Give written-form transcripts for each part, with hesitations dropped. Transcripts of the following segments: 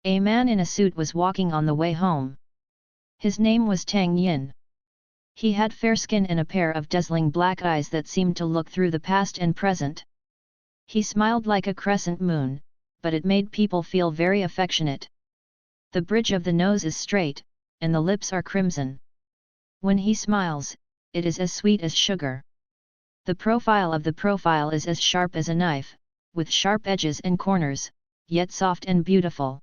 A man in a suit was walking on the way home. His name was Tang Yin. He had fair skin and a pair of dazzling black eyes that seemed to look through the past and present. He smiled like a crescent moon, but it made people feel very affectionate. The bridge of the nose is straight, and the lips are crimson. When he smiles, it is as sweet as sugar. The profile of the profile is as sharp as a knife, with sharp edges and corners, yet soft and beautiful.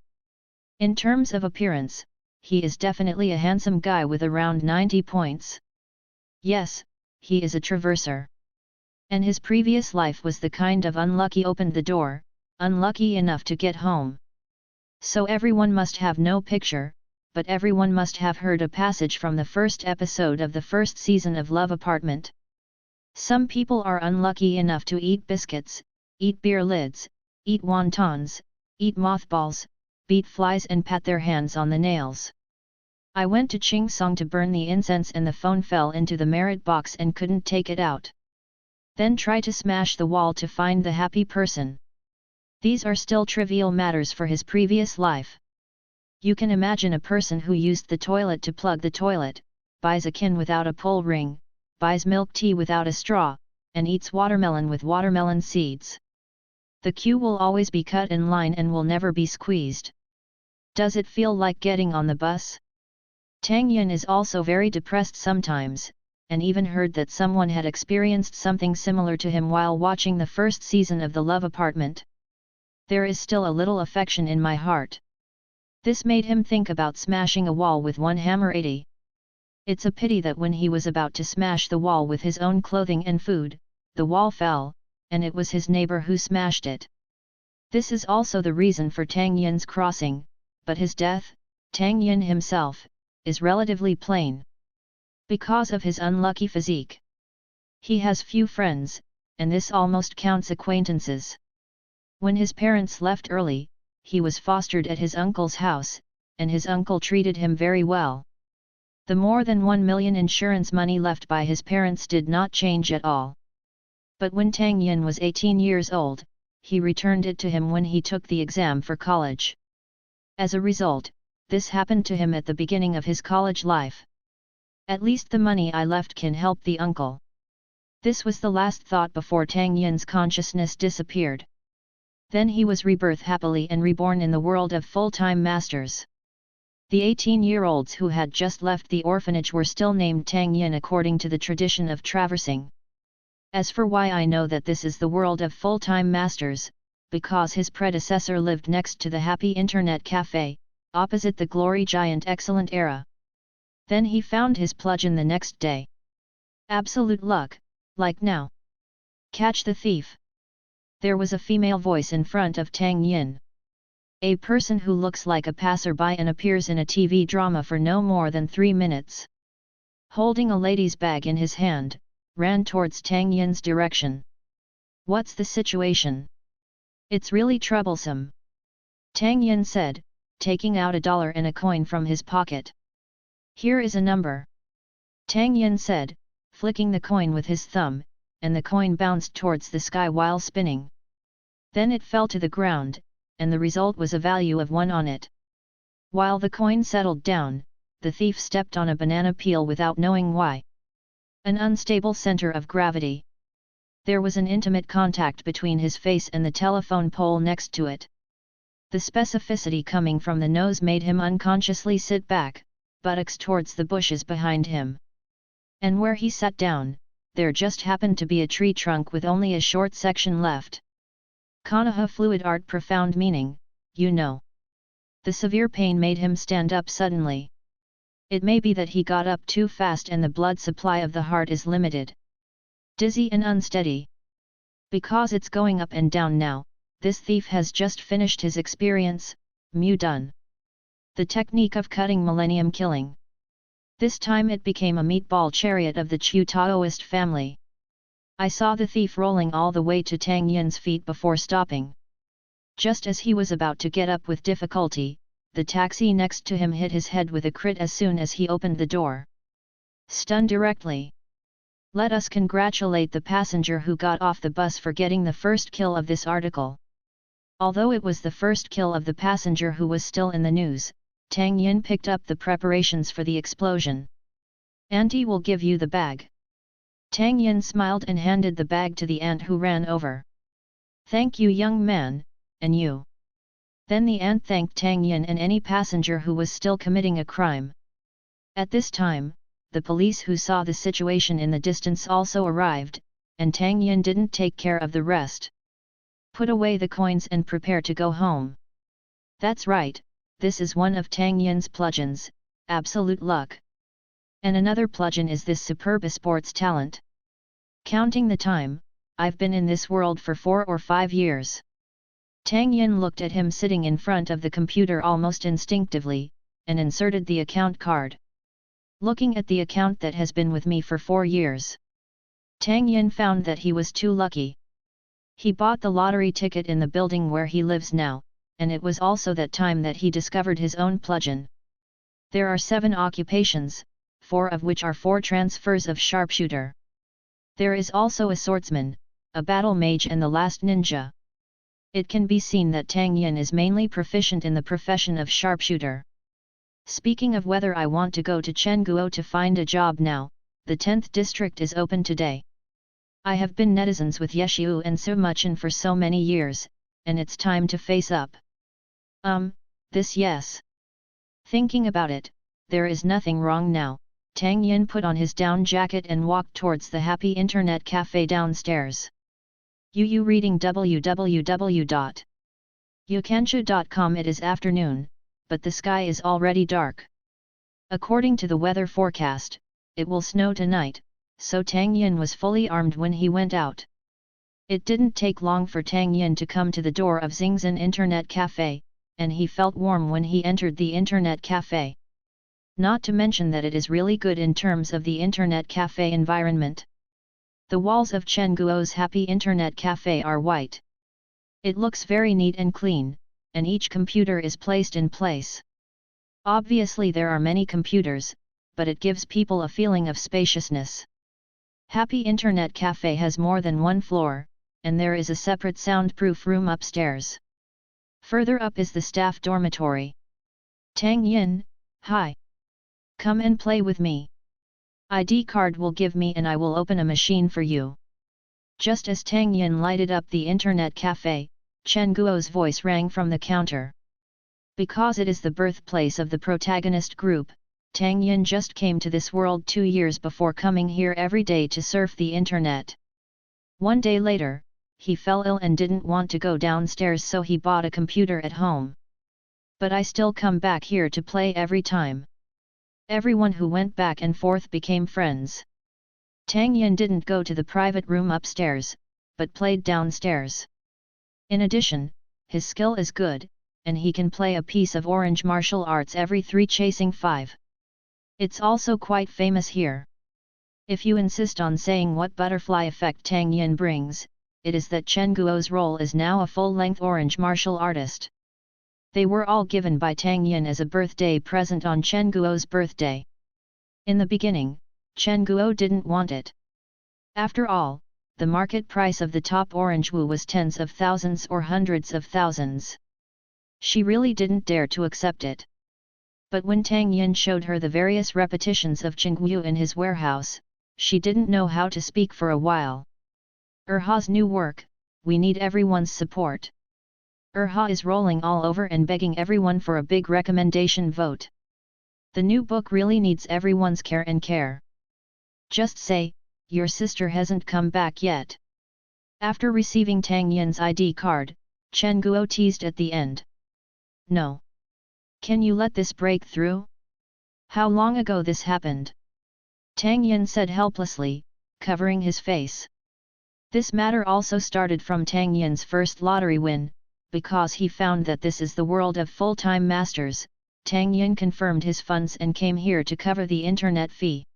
In terms of appearance, he is definitely a handsome guy with around 90 points. Yes, he is a traverser. And his previous life was the kind of unlucky opened the door, unlucky enough to get home. So everyone must have no picture, but everyone must have heard a passage from the first episode of the first season of Love Apartment. Some people are unlucky enough to eat biscuits, eat beer lids, eat wontons, eat mothballs, beat flies and pat their hands on the nails. I went to Ching Song to burn the incense and the phone fell into the merit box and couldn't take it out. Then try to smash the wall to find the happy person. These are still trivial matters for his previous life. You can imagine a person who used the toilet to plug the toilet, buys a kin without a pull ring, buys milk tea without a straw, and eats watermelon with watermelon seeds. The queue will always be cut in line and will never be squeezed. Does it feel like getting on the bus? Tang Yin is also very depressed sometimes, and even heard that someone had experienced something similar to him while watching the first season of The Love Apartment. There is still a little affection in my heart. This made him think about smashing a wall with one hammer. 80. It's a pity that when he was about to smash the wall with his own clothing and food, the wall fell, and it was his neighbor who smashed it. This is also the reason for Tang Yin's crossing, but his death, Tang Yin himself, is relatively plain. Because of his unlucky physique. He has few friends, and this almost counts acquaintances. When his parents left early, he was fostered at his uncle's house, and his uncle treated him very well. The more than 1 million insurance money left by his parents did not change at all. But when Tang Yin was 18 years old, he returned it to him when he took the exam for college. As a result, this happened to him at the beginning of his college life. At least the money I left can help the uncle. This was the last thought before Tang Yin's consciousness disappeared. Then he was rebirthed happily and reborn in the world of full-time masters. The 18-year-olds who had just left the orphanage were still named Tang Yin according to the tradition of traversing. As for why I know that this is the world of full-time masters, because his predecessor lived next to the Happy Internet Cafe, opposite the Glory Giant Excellent Era. Then he found his plugin the next day. Absolute luck, like now. Catch the thief. There was a female voice in front of Tang Yin. A person who looks like a passerby and appears in a TV drama for no more than 3 minutes. Holding a lady's bag in his hand, ran towards Tang Yin's direction. What's the situation? It's really troublesome. Tang Yin said, taking out $1 and a coin from his pocket. Here is a number. Tang Yin said, flicking the coin with his thumb, and the coin bounced towards the sky while spinning. Then it fell to the ground, and the result was a value of 1 on it. While the coin settled down, the thief stepped on a banana peel without knowing why. An unstable center of gravity. There was an intimate contact between his face and the telephone pole next to it. The specificity coming from the nose made him unconsciously sit back, buttocks towards the bushes behind him. And where he sat down, there just happened to be a tree trunk with only a short section left. Konoha fluid art profound meaning, you know. The severe pain made him stand up suddenly. It may be that he got up too fast and the blood supply of the heart is limited. Dizzy and unsteady. Because it's going up and down now, this thief has just finished his experience, done. The technique of cutting millennium killing. This time it became a meatball chariot of the Chu Taoist family. I saw the thief rolling all the way to Tang Yin's feet before stopping. Just as he was about to get up with difficulty, the taxi next to him hit his head with a crit as soon as he opened the door. Stunned directly. Let us congratulate the passenger who got off the bus for getting the first kill of this article. Although it was the first kill of the passenger who was still in the news, Tang Yin picked up the preparations for the explosion. "Auntie will give you the bag." Tang Yin smiled and handed the bag to the ant, who ran over. "Thank you, young man, and you." Then the ant thanked Tang Yin and any passenger who was still committing a crime. At this time, the police who saw the situation in the distance also arrived, and Tang Yin didn't take care of the rest. "Put away the coins and prepare to go home." "That's right, this is one of Tang Yin's plugins, absolute luck. And another plugin is this superb sports talent. Counting the time, I've been in this world for 4 or 5 years." Tang Yin looked at him sitting in front of the computer almost instinctively, and inserted the account card. "Looking at the account that has been with me for 4 years. Tang Yin found that he was too lucky. He bought the lottery ticket in the building where he lives now, and it was also that time that he discovered his own plugin. There are 7 occupations, 4 of which are 4 transfers of sharpshooter. There is also a swordsman, a battle mage and the last ninja. It can be seen that Tang Yin is mainly proficient in the profession of sharpshooter. Speaking of whether I want to go to Chengguo to find a job now, the 10th district is open today. I have been netizens with Yeshiu and Sumuchen for so many years, and it's time to face up. This yes. Thinking about it, there is nothing wrong now." Tang Yin put on his down jacket and walked towards the happy internet cafe downstairs. You reading www.youkanshu.com. It is afternoon, but the sky is already dark. According to the weather forecast, it will snow tonight, so Tang Yin was fully armed when he went out. It didn't take long for Tang Yin to come to the door of Xingzhen Internet Cafe, and he felt warm when he entered the Internet Cafe. Not to mention that it is really good in terms of the Internet Cafe environment. The walls of Chengguo's happy Internet Cafe are white. It looks very neat and clean, and each computer is placed in place. Obviously there are many computers, but it gives people a feeling of spaciousness. Happy Internet Cafe has more than 1 floor, and there is a separate soundproof room upstairs. Further up is the staff dormitory. "Tang Yin, hi. Come and play with me. ID card will give me and I will open a machine for you." Just as Tang Yin lighted up the Internet Cafe, Chen Guo's voice rang from the counter. Because it is the birthplace of the protagonist group, Tang Yin just came to this world 2 years before coming here every day to surf the internet. One day later, he fell ill and didn't want to go downstairs, so he bought a computer at home. "But I still come back here to play every time." Everyone who went back and forth became friends. Tang Yin didn't go to the private room upstairs, but played downstairs. In addition, his skill is good, and he can play a piece of orange martial arts every 3 chasing 5. It's also quite famous here. If you insist on saying what butterfly effect Tang Yin brings, it is that Chen Guo's role is now a full-length orange martial artist. They were all given by Tang Yin as a birthday present on Chen Guo's birthday. In the beginning, Chen Guo didn't want it. After all, the market price of the top orange wu was tens of thousands or hundreds of thousands. She really didn't dare to accept it. But when Tang Yin showed her the various repetitions of Chengguo in his warehouse, she didn't know how to speak for a while. "Erha's new work, we need everyone's support. Erha is rolling all over and begging everyone for a big recommendation vote. The new book really needs everyone's care. Just say, your sister hasn't come back yet." After receiving Tang Yin's ID card, Chen Guo teased at the end. "No. Can you let this break through? How long ago this happened?" Tang Yin said helplessly, covering his face. This matter also started from Tang Yin's first lottery win. Because he found that this is the world of full-time masters, Tang Yin confirmed his funds and came here to cover the internet fee.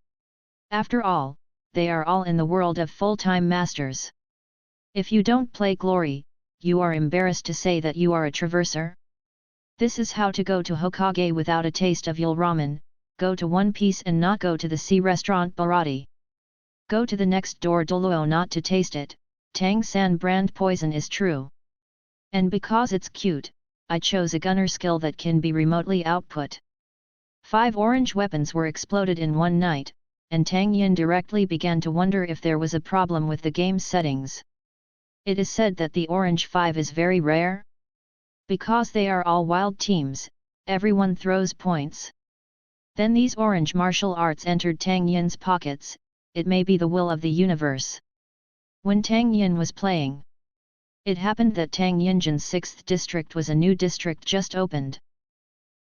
After all, they are all in the world of full-time masters. If you don't play glory, you are embarrassed to say that you are a traverser. This is how to go to Hokage without a taste of Yul Ramen, go to One Piece and not go to the sea restaurant Barati. Go to the next door Doluo not to taste it, Tang San brand poison is true. And because it's cute, I chose a gunner skill that can be remotely output. 5 orange weapons were exploded in one night, and Tang Yin directly began to wonder if there was a problem with the game's settings. It is said that the Orange 5 is very rare. Because they are all wild teams, everyone throws points. Then these orange martial arts entered Tang Yin's pockets. It may be the will of the universe. When Tang Yin was playing, it happened that Tang Yinjian's 6th district was a new district just opened.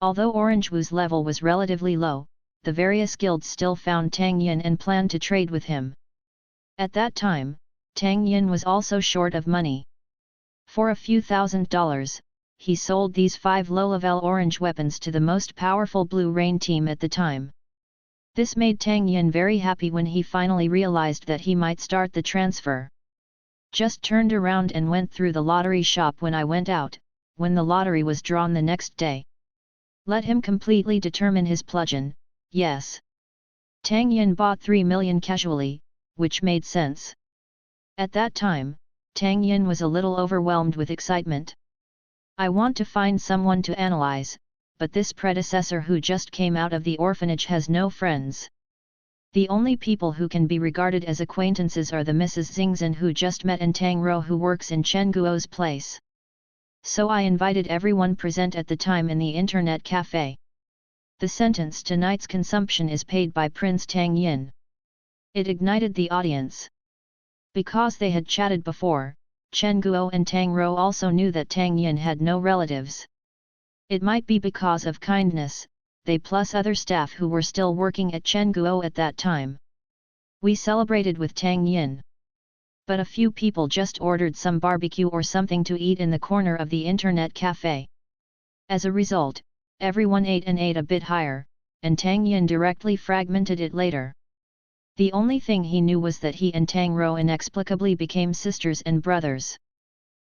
Although Orange Wu's level was relatively low, the various guilds still found Tang Yin and planned to trade with him. At that time, Tang Yin was also short of money. For a few $1,000s, he sold these 5 low-level orange weapons to the most powerful Blue Rain team at the time. This made Tang Yin very happy when he finally realized that he might start the transfer. Just turned around and went through the lottery shop when I went out, when the lottery was drawn the next day. Let him completely determine his plugin, yes. Tang Yin bought 3 million casually, which made sense. At that time, Tang Yin was a little overwhelmed with excitement. I want to find someone to analyze, but this predecessor who just came out of the orphanage has no friends. The only people who can be regarded as acquaintances are the Mrs. Xingzhen who just met and Tang Ro who works in Chen Guo's place. So I invited everyone present at the time in the internet cafe. The sentence tonight's consumption is paid by Prince Tang Yin. It ignited the audience. Because they had chatted before, Chen Guo and Tang Ro also knew that Tang Yin had no relatives. It might be because of kindness, they plus other staff who were still working at Chen Guo at that time. We celebrated with Tang Yin. But a few people just ordered some barbecue or something to eat in the corner of the internet cafe. As a result, everyone ate and ate a bit higher, and Tang Yin directly fragmented it later. The only thing he knew was that he and Tang Ro inexplicably became sisters and brothers.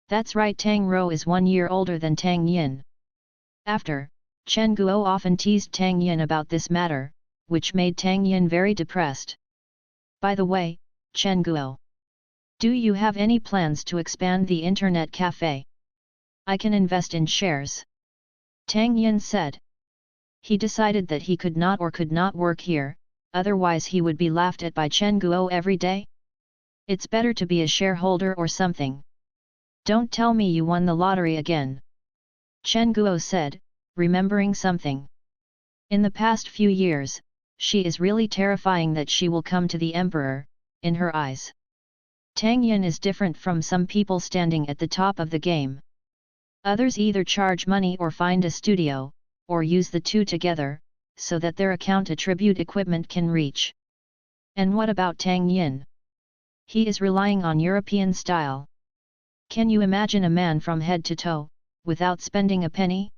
That's right, Tang Ro is 1 year older than Tang Yin. After, Chen Guo often teased Tang Yin about this matter, which made Tang Yin very depressed. By the way, Chen Guo, do you have any plans to expand the internet cafe? I can invest in shares. Tang Yin said. He decided that he could not work here, otherwise he would be laughed at by Chen Guo every day. It's better to be a shareholder or something. Don't tell me you won the lottery again. Chen Guo said, remembering something. In the past few years, she is really terrifying that she will come to the emperor, in her eyes. Tang Yin is different from some people standing at the top of the game. Others either charge money or find a studio, or use the two together, so that their account attribute equipment can reach. And what about Tang Yin? He is relying on European style. Can you imagine a man from head to toe, without spending a penny?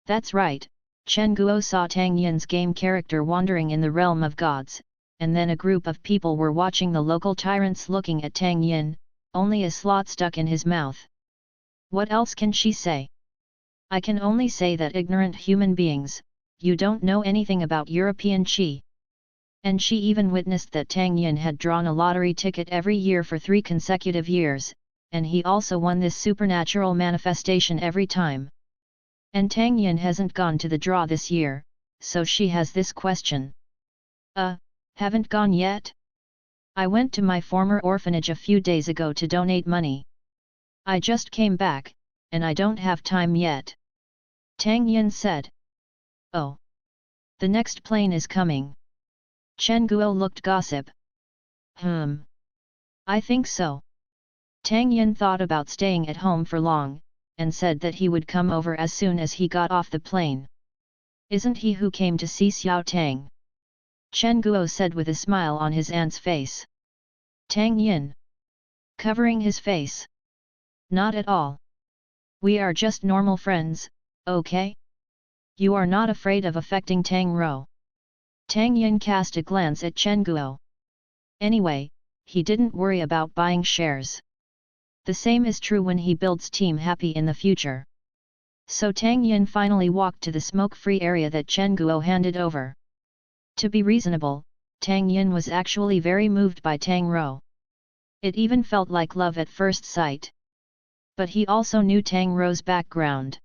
That's right, Chen Guo saw Tang Yin's game character wandering in the realm of gods, and then a group of people were watching the local tyrants looking at Tang Yin, only a slot stuck in his mouth. What else can she say? I can only say that ignorant human beings, you don't know anything about European qi. And she even witnessed that Tang Yin had drawn a lottery ticket every year for 3 consecutive years, and he also won this supernatural manifestation every time. And Tang Yin hasn't gone to the draw this year, so she has this question. Haven't gone yet? I went to my former orphanage a few days ago to donate money. I just came back, and I don't have time yet. Tang Yin said. Oh. The next plane is coming. Chen Guo looked gossip. I think so. Tang Yin thought about staying at home for long, and said that he would come over as soon as he got off the plane. Isn't he who came to see Xiao Tang? Chen Guo said with a smile on his aunt's face. Tang Yin. Covering his face. Not at all. We are just normal friends, okay? You are not afraid of affecting Tang Ro. Tang Yin cast a glance at Chen Guo. Anyway, he didn't worry about buying shares. The same is true when he builds Team Happy in the future. So Tang Yin finally walked to the smoke-free area that Chen Guo handed over. To be reasonable, Tang Yin was actually very moved by Tang Ro. It even felt like love at first sight. But he also knew Tang Rou's background.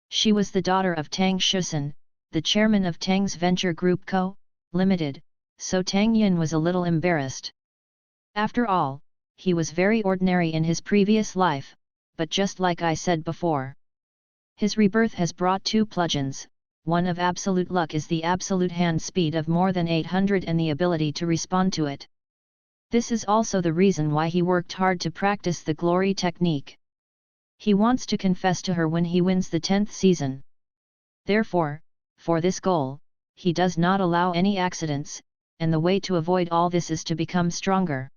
She was the daughter of Tang Shusen, the chairman of Tang's Venture Group Co., Limited, so Tang Yin was a little embarrassed. After all, he was very ordinary in his previous life, but just like I said before, his rebirth has brought two plugins. One of absolute luck is the absolute hand speed of more than 800 and the ability to respond to it. This is also the reason why he worked hard to practice the glory technique. He wants to confess to her when he wins the 10th season. Therefore, for this goal, he does not allow any accidents, and the way to avoid all this is to become stronger.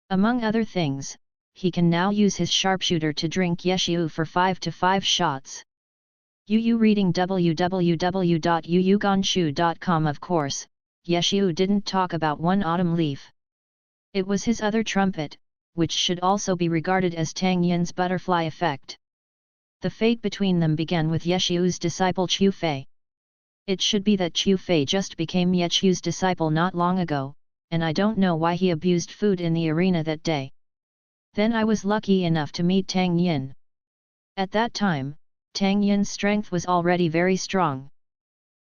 Among other things, he can now use his sharpshooter to drink Yeshiu for 5 to 5 shots. Yu reading www.yuyugonshu.com. Of course, Yeshiu didn't talk about one autumn leaf. It was his other trumpet, which should also be regarded as Tang Yin's butterfly effect. The fate between them began with Yeshiu's disciple Qiu Fei. It should be that Qiu Fei just became Yeshiu's disciple not long ago, and I don't know why he abused food in the arena that day. Then I was lucky enough to meet Tang Yin. At that time, Tang Yin's strength was already very strong.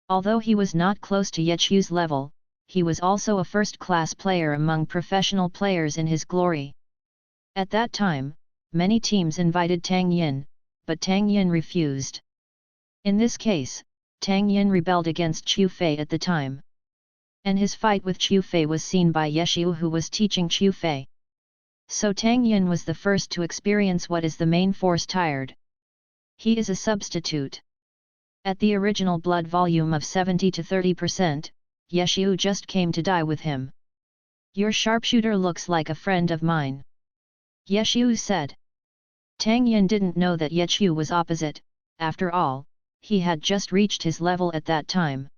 Although he was not close to Yeshiu's level, he was also a first-class player among professional players in his glory. At that time, many teams invited Tang Yin, but Tang Yin refused. In this case, Tang Yin rebelled against Qiu Fei at the time. And his fight with Qiu Fei was seen by Yeshiu, who was teaching Qiu Fei. So Tang Yin was the first to experience what is the main force tired. He is a substitute. At the original blood volume of 70 to 30%, Yeshiu just came to die with him. Your sharpshooter looks like a friend of mine, Yeshiu said. Tang Yin didn't know that Yeshiu was opposite. After all, he had just reached his level at that time.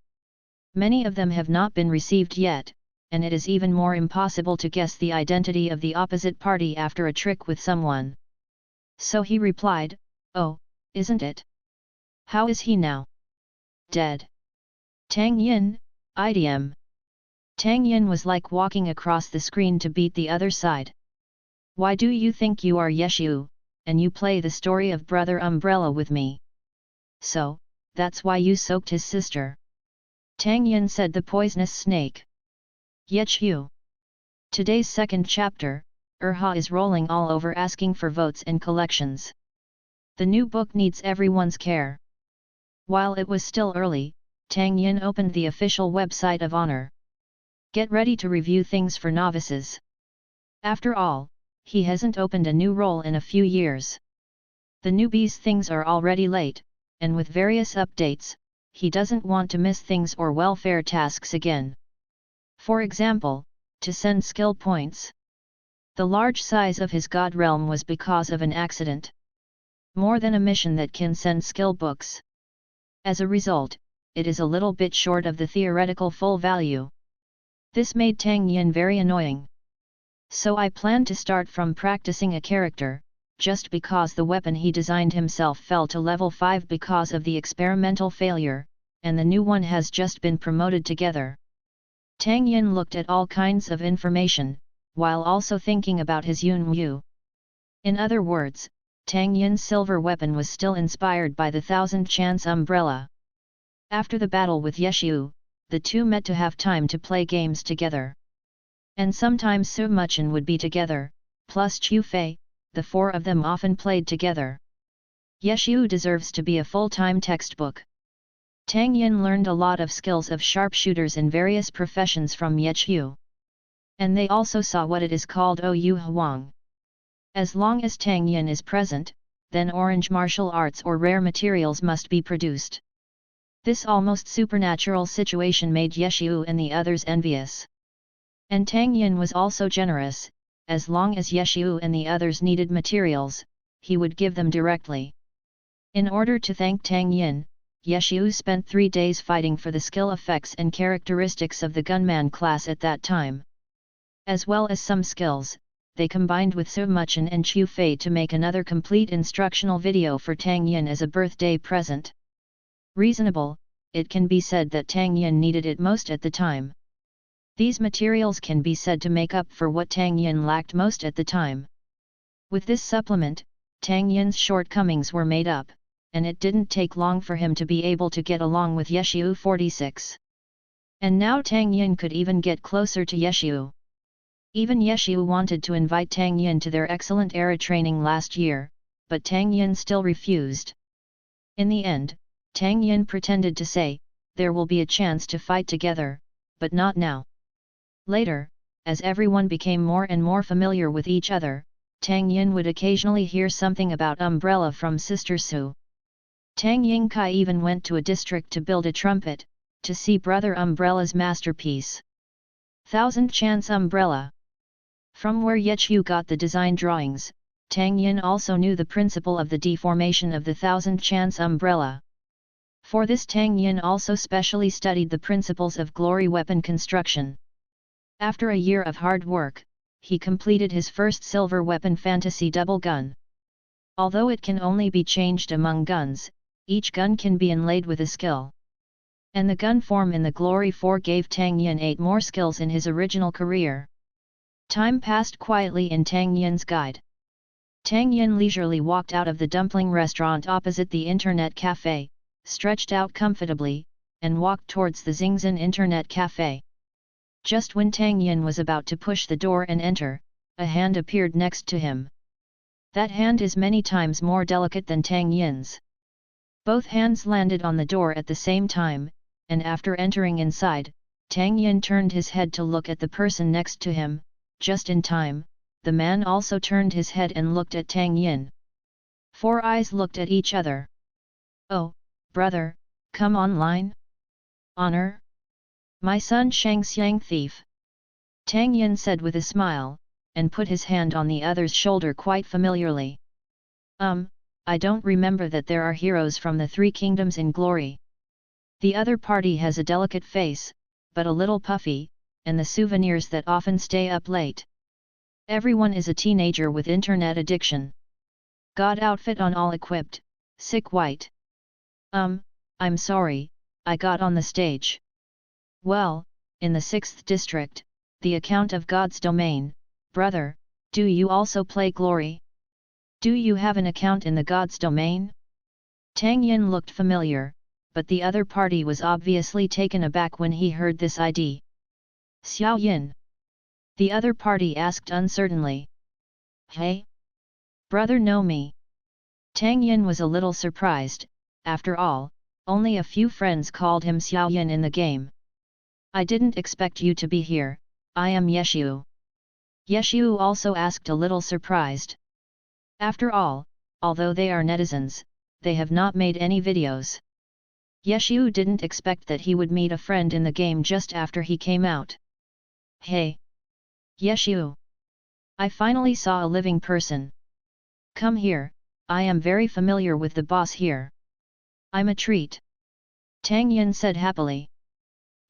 Many of them have not been received yet, and it is even more impossible to guess the identity of the opposite party after a trick with someone. So he replied, "Oh, isn't it? How is he now? Dead?" Tang Yin, IDM. Tang Yin was like walking across the screen to beat the other side. Why do you think you are Yeshiu, and you play the story of Brother Umbrella with me? So, that's why you soaked his sister. Tang Yin said, the poisonous snake. Yeshiu. Today's second chapter, Urha is rolling all over asking for votes and collections. The new book needs everyone's care. While it was still early, Tang Yin opened the official website of Honor. Get ready to review things for novices. After all, he hasn't opened a new role in a few years. The newbies' things are already late, and with various updates, he doesn't want to miss things or welfare tasks again. For example, to send skill points. The large size of his god realm was because of an accident. More than a mission that can send skill books. As a result, it is a little bit short of the theoretical full value. This made Tang Yin very annoying. So I planned to start from practicing a character, just because the weapon he designed himself fell to level 5 because of the experimental failure, and the new one has just been promoted together. Tang Yin looked at all kinds of information, while also thinking about his Yun Yu. In other words, Tang Yin's silver weapon was still inspired by the 1000 Chance umbrella. After the battle with Yeshiu, the two met to have time to play games together. And sometimes Su Muchen would be together, plus Qiu Fei, the four of them often played together. Yeshiu deserves to be a full-time textbook. Tang Yin learned a lot of skills of sharpshooters in various professions from Yeshiu. And they also saw what it is called Ou Huang. As long as Tang Yin is present, then orange martial arts or rare materials must be produced. This almost supernatural situation made Yeshiu and the others envious. And Tang Yin was also generous. As long as Yeshiu and the others needed materials, he would give them directly. In order to thank Tang Yin, Yeshiu spent 3 days fighting for the skill effects and characteristics of the gunman class at that time. As well as some skills, they combined with Su Muchen and Qiu Fei to make another complete instructional video for Tang Yin as a birthday present. Reasonable, it can be said that Tang Yin needed it most at the time. These materials can be said to make up for what Tang Yin lacked most at the time. With this supplement, Tang Yin's shortcomings were made up, and it didn't take long for him to be able to get along with Yeshiu 46. And now Tang Yin could even get closer to Yeshiu. Even Yeshiu wanted to invite Tang Yin to their excellent era training last year, but Tang Yin still refused. In the end, Tang Yin pretended to say, there will be a chance to fight together, but not now. Later, as everyone became more and more familiar with each other, Tang Yin would occasionally hear something about Umbrella from Sister Su. Tang Yingkai even went to a district to build a trumpet, to see Brother Umbrella's masterpiece. Thousand Chance Umbrella. From where Yechiu got the design drawings, Tang Yin also knew the principle of the deformation of the Thousand Chance Umbrella. For this Tang Yin also specially studied the principles of glory weapon construction. After a year of hard work, he completed his first silver weapon fantasy double gun. Although it can only be changed among guns, each gun can be inlaid with a skill. And the gun form in the Glory 4 gave Tang Yin 8 more skills in his original career. Time passed quietly in Tang Yin's guide. Tang Yin leisurely walked out of the dumpling restaurant opposite the internet cafe, stretched out comfortably, and walked towards the Xingzhen internet cafe. Just when Tang Yin was about to push the door and enter, a hand appeared next to him. That hand is many times more delicate than Tang Yin's. Both hands landed on the door at the same time, and after entering inside, Tang Yin turned his head to look at the person next to him. Just in time, the man also turned his head and looked at Tang Yin. 4 eyes looked at each other. "Oh, brother, come online? Honor? My son Shangxiang thief," Tang Yin said with a smile, and put his hand on the other's shoulder quite familiarly. I don't remember that there are heroes from the 3 kingdoms in glory." The other party has a delicate face, but a little puffy, and the souvenirs that often stay up late. Everyone is a teenager with internet addiction. God outfit on all equipped, sick white. I'm sorry, I got on the stage. Well, in the 6th district, the account of God's domain, brother, do you also play glory? Do you have an account in the God's domain? Tang Yin looked familiar, but the other party was obviously taken aback when he heard this ID. Xiao Yin. The other party asked uncertainly. Hey? Brother know me? Tang Yin was a little surprised. After all, only a few friends called him Xiao Yin in the game. I didn't expect you to be here, I am Yeshiu. Yeshiu also asked a little surprised. After all, although they are netizens, they have not made any videos. Yeshiu didn't expect that he would meet a friend in the game just after he came out. Hey! Yeshiu! I finally saw a living person. Come here, I am very familiar with the boss here. I'm a treat. Tang Yin said happily.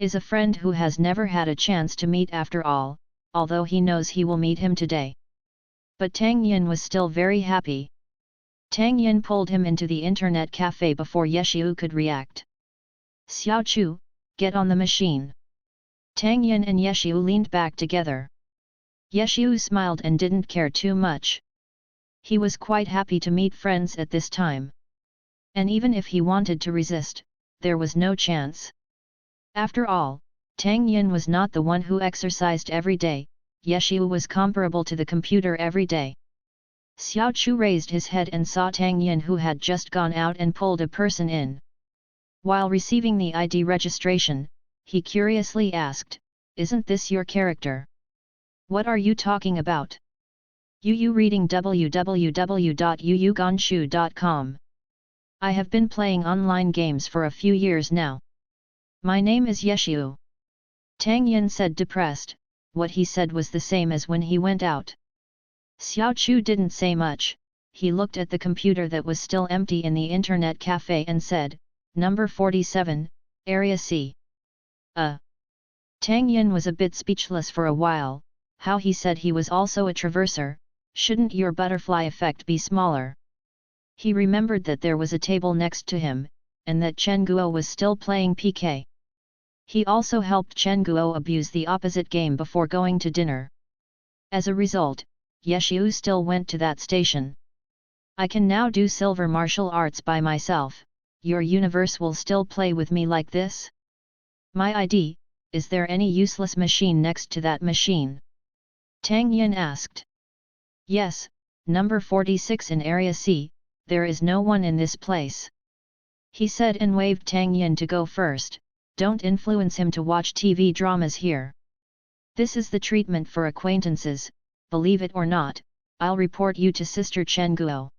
Is a friend who has never had a chance to meet after all, although he knows he will meet him today. But Tang Yin was still very happy. Tang Yin pulled him into the internet cafe before Yeshiu could react. Xiao Chu, get on the machine. Tang Yin and Yeshiu leaned back together. Yeshiu smiled and didn't care too much. He was quite happy to meet friends at this time. And even if he wanted to resist, there was no chance. After all, Tang Yin was not the one who exercised every day. Yeshiu was comparable to the computer every day. Xiao Chu raised his head and saw Tang Yin, who had just gone out and pulled a person in. While receiving the ID registration, he curiously asked, "Isn't this your character? What are you talking about?" Yu reading www.yuyugonshu.com. I have been playing online games for a few years now. My name is Yeshiu. Tang Yin said, depressed. What he said was the same as when he went out. Xiao Chu didn't say much. He looked at the computer that was still empty in the internet cafe and said, "Number 47, Area C." Tang Yin was a bit speechless for a while. How he said he was also a traverser. Shouldn't your butterfly effect be smaller? He remembered that there was a table next to him, and that Chen Guo was still playing PK. He also helped Chen Guo abuse the opposite game before going to dinner. As a result, Yeshiu still went to that station. I can now do silver martial arts by myself, your universe will still play with me like this? My ID, is there any useless machine next to that machine? Tang Yin asked. Yes, number 46 in Area C, there is no one in this place. He said and waved Tang Yin to go first. Don't influence him to watch TV dramas here. This is the treatment for acquaintances, believe it or not, I'll report you to Sister Chen Guo.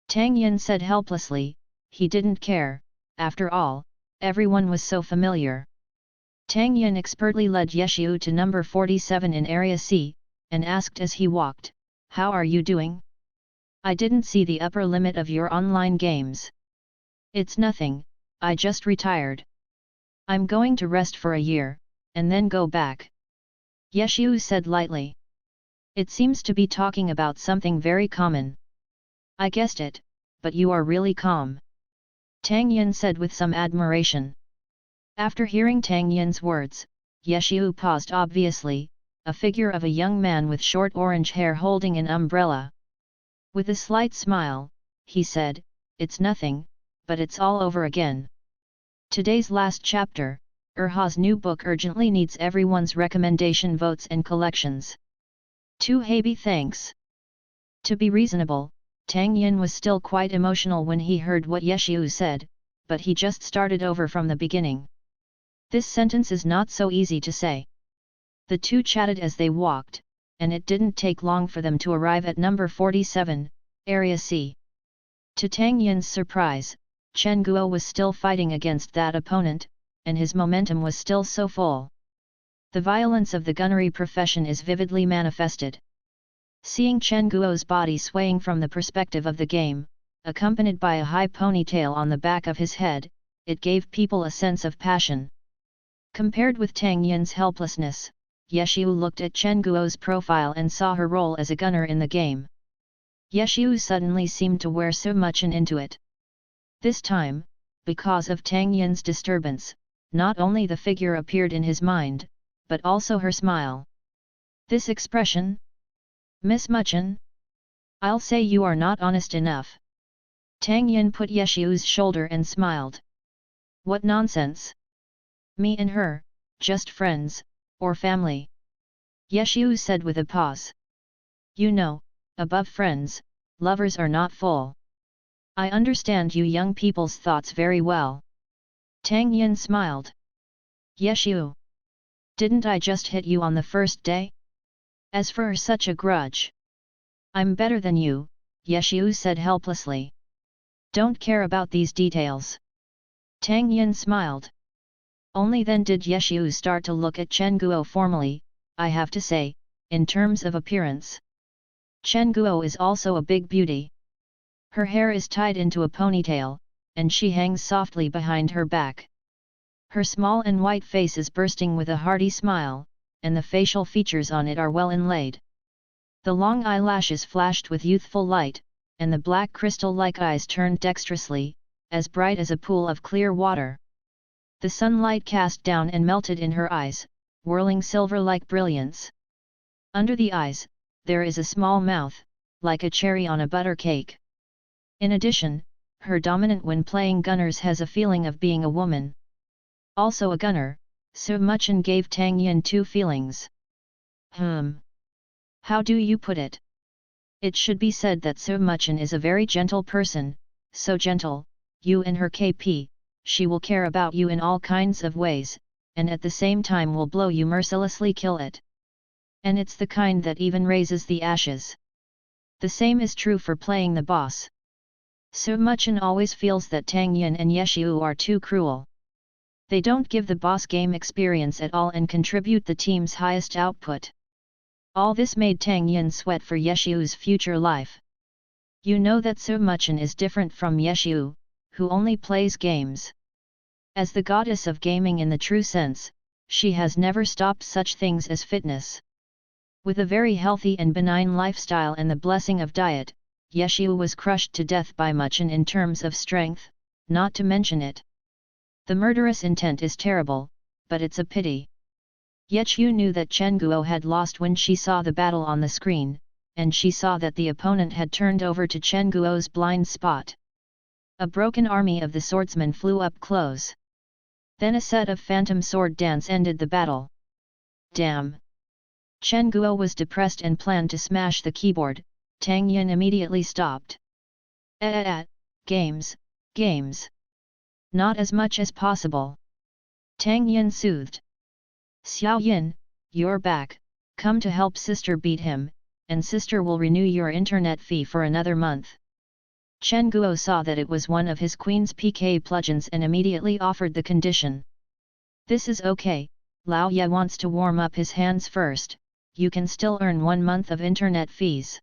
Tang Yin said helplessly, he didn't care, after all, everyone was so familiar. Tang Yin expertly led Yeshiu to number 47 in Area C, and asked as he walked, how are you doing? I didn't see the upper limit of your online games. It's nothing, I just retired. I'm going to rest for a year, and then go back. Yeshiu said lightly. It seems to be talking about something very common. I guessed it, but you are really calm. Tang Yin said with some admiration. After hearing Tang Yin's words, Yeshiu paused obviously, a figure of a young man with short orange hair holding an umbrella. With a slight smile, he said, it's nothing, but it's all over again. Today's last chapter, Erha's new book urgently needs everyone's recommendation votes and collections. To Habi thanks. To be reasonable, Tang Yin was still quite emotional when he heard what Yeshiu said, but he just started over from the beginning. This sentence is not so easy to say. The two chatted as they walked, and it didn't take long for them to arrive at number 47, Area C. To Tang Yin's surprise, Chen Guo was still fighting against that opponent, and his momentum was still so full. The violence of the gunnery profession is vividly manifested. Seeing Chen Guo's body swaying from the perspective of the game, accompanied by a high ponytail on the back of his head, it gave people a sense of passion. Compared with Tang Yin's helplessness, Yeshiu looked at Chen Guo's profile and saw her role as a gunner in the game. Yeshiu suddenly seemed to wear so much into it. This time, because of Tang Yin's disturbance, not only the figure appeared in his mind, but also her smile. This expression? Miss Muchen? I'll say you are not honest enough. Tang Yin put Yeshiu's shoulder and smiled. What nonsense! Me and her, just friends, or family. Yeshiu said with a pause. You know, above friends, lovers are not full. I understand you young people's thoughts very well. Tang Yin smiled. Yeshiu. Didn't I just hit you on the first day? As for such a grudge. I'm better than you, Yeshiu said helplessly. Don't care about these details. Tang Yin smiled. Only then did Yeshiu start to look at Chen Guo formally, I have to say, in terms of appearance. Chen Guo is also a big beauty. Her hair is tied into a ponytail, and she hangs softly behind her back. Her small and white face is bursting with a hearty smile, and the facial features on it are well inlaid. The long eyelashes flashed with youthful light, and the black crystal-like eyes turned dexterously, as bright as a pool of clear water. The sunlight cast down and melted in her eyes, whirling silver-like brilliance. Under the eyes, there is a small mouth, like a cherry on a butter cake. In addition, her dominant when playing gunners has a feeling of being a woman. Also a gunner, so Muchen gave Tang Yin two feelings. How do you put it? It should be said that So Muchen is a very gentle person, so gentle, you and her KP, she will care about you in all kinds of ways, and at the same time will blow you mercilessly kill it. And it's the kind that even raises the ashes. The same is true for playing the boss. So Muchen always feels that Tang Yin and Yeshiu are too cruel. They don't give the boss game experience at all and contribute the team's highest output. All this made Tang Yin sweat for Yeshiu's future life. You know that So Muchen is different from Yeshiu, who only plays games. As the goddess of gaming in the true sense, she has never stopped such things as fitness. With a very healthy and benign lifestyle and the blessing of diet, Yeshiu was crushed to death by Muchen in terms of strength, not to mention it. The murderous intent is terrible, but it's a pity. Yeshiu knew that Chen Guo had lost when she saw the battle on the screen, and she saw that the opponent had turned over to Chen Guo's blind spot. A broken army of the swordsmen flew up close. Then a set of phantom sword dance ended the battle. Damn! Chen Guo was depressed and planned to smash the keyboard. Tang Yin immediately stopped. Games, games. Not as much as possible. Tang Yin soothed. Xiao Yin, you're back, come to help sister beat him, and sister will renew your internet fee for another month. Chen Guo saw that it was one of his queen's PK plugins and immediately offered the condition. This is okay, Lao Ye wants to warm up his hands first, you can still earn 1 month of internet fees.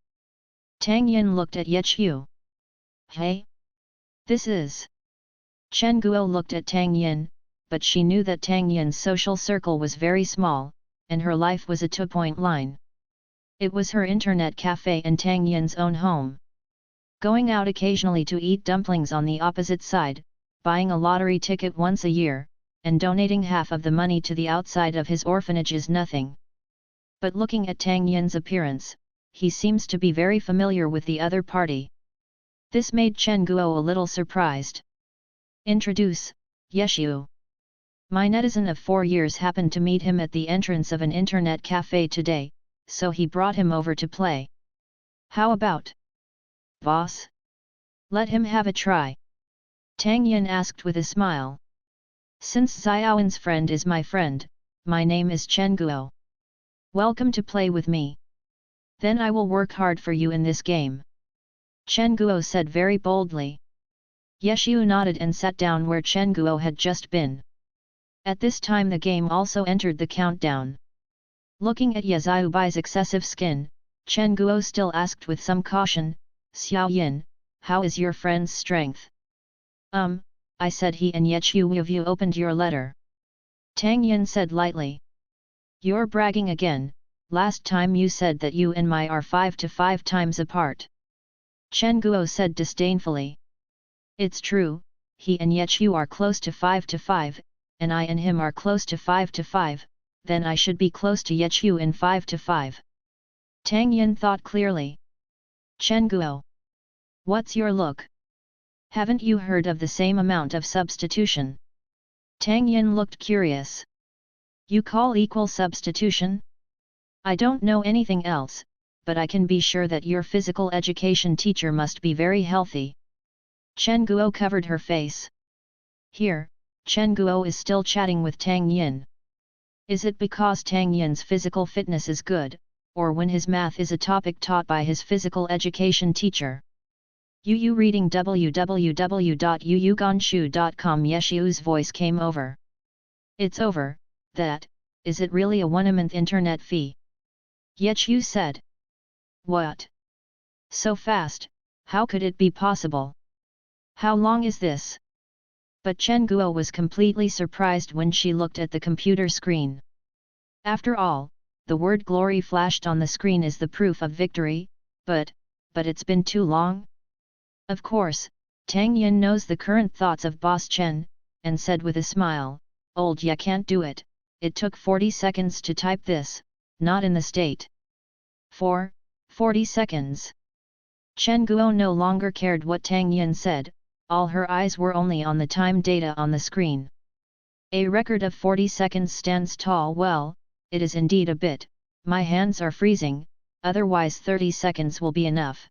Tang Yin looked at Yeqiu. Hey? This is... Chen Guo looked at Tang Yin, but she knew that Tang Yin's social circle was very small, and her life was a two-point line. It was her internet cafe and Tang Yin's own home. Going out occasionally to eat dumplings on the opposite side, buying a lottery ticket once a year, and donating half of the money to the outside of his orphanage is nothing. But looking at Tang Yin's appearance, he seems to be very familiar with the other party. This made Chen Guo a little surprised. Introduce, Yeqiu. My netizen of 4 years happened to meet him at the entrance of an internet cafe today, so he brought him over to play. How about? Boss? Let him have a try. Tang Yin asked with a smile. Since Xiaowen's friend is my friend, my name is Chen Guo. Welcome to play with me. Then I will work hard for you in this game. Chen Guo said very boldly. Yeqiu nodded and sat down where Chen Guo had just been. At this time the game also entered the countdown. Looking at Ye Xiaobai's excessive skin, Chen Guo still asked with some caution, Xiao Yin, how is your friend's strength? I said he and Yeqiu have you opened your letter? Tang Yin said lightly. You're bragging again, last time you said that you and my are 5 to 5 times apart. Chen Guo said disdainfully. It's true, he and Yeqiu are close to 5 to 5, and I and him are close to 5 to 5, then I should be close to Yeqiu in 5 to 5. Tang Yin thought clearly. Chen Guo. What's your look? Haven't you heard of the same amount of substitution? Tang Yin looked curious. You call equal substitution? I don't know anything else, but I can be sure that your physical education teacher must be very healthy. Chen Guo covered her face. Here, Chen Guo is still chatting with Tang Yin. Is it because Tang Yin's physical fitness is good, or when his math is a topic taught by his physical education teacher? Yu reading www.yuyugonshu.com. Yeqiu's voice came over. It's over, that, is it really a 1-month internet fee? Yeqiu said. What? So fast, how could it be possible? How long is this? But Chen Guo was completely surprised when she looked at the computer screen. After all, the word glory flashed on the screen is the proof of victory, but it's been too long? Of course, Tang Yin knows the current thoughts of Boss Chen, and said with a smile, old ya can't do it, it took 40 seconds to type this, not in the state. 40 seconds. Chen Guo no longer cared what Tang Yin said, all her eyes were only on the time data on the screen. A record of 40 seconds stands tall. Well, it is indeed a bit, my hands are freezing, otherwise 30 seconds will be enough.